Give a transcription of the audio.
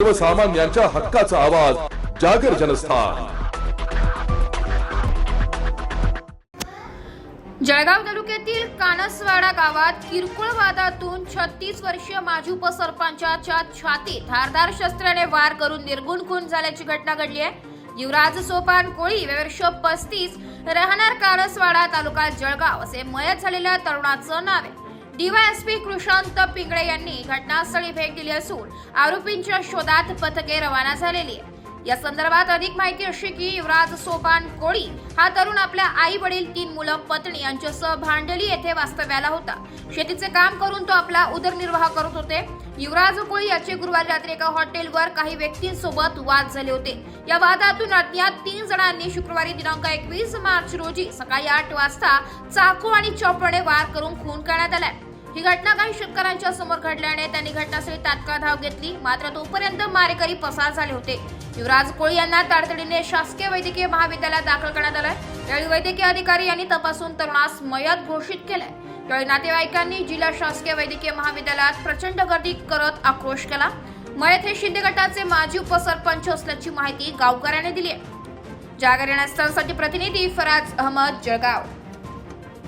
सर्वसामान्यांच्या हक्काचा आवाज जागर जनस्थान। जळगाव तालुक्यातील कानसवाडा गावात किरकोळ वादातून 36 वर्षीय माजी उपसरपंचाच्या छातीत धारदार शस्त्राने वार करून निर्गुण खून झाल्याची घटना घडली आहे। युवराज सोपान कोळी वर्ष 35 राहणार कानसवाडा तालुका जळगाव असे मयत झालेल्या तरुणाचं नाव आहे। डीवायएसपी कृषांत पिंगळे यांनी घटनास्थळी भेट दिली असून आरोपींच्या शोधात पथके रवाना झालेली आहे। या संदर्भात अधिक माहिती अशी की युवराज सोपान कोळी हा तरुण आपल्या आई वडील 3 मुलं पत्नी यांच्यासह भांडली येथे वास्तव्याला होता। शेतीचे काम करून तो आपला उदरनिर्वाह करत होते। युवराज कोळी याचे गुरुवारी रात्री एका हॉटेलवर काही व्यक्तींसोबत वाद झाले होते। या वादातून अज्ञात 3 जणांनी शुक्रवारी दिनांक 21 मार्च रोजी सकाळी 8 वाजता चाकू आणि चॉपरने वार करून खून करण्यात आला। ही घटना काही शेतकऱ्यांच्या समोर घडल्याने त्यांनी घटनास्थळी तात्काळ धाव घेतली, मात्र तोपर्यंत मारेकरी पसार झाले होते। युवराज कोळी यांना तातडीने शासकीय वैद्यकीय महाविद्यालयात दाखल करण्यात आले। यावेळी वैद्यकीय अधिकारी यांनी तपासून तरुणास मयत घोषित केले। यावेळी नातेवाईकांनी जिल्हा शासकीय वैद्यकीय महाविद्यालयात प्रचंड गर्दी करत आक्रोश केला। मयत हे शिंदे गटाचे माजी उपसरपंच असल्याची माहिती गावकऱ्यांनी दिली आहे। जागर जनस्थानसाठी प्रतिनिधी फराज अहमद, जळगाव।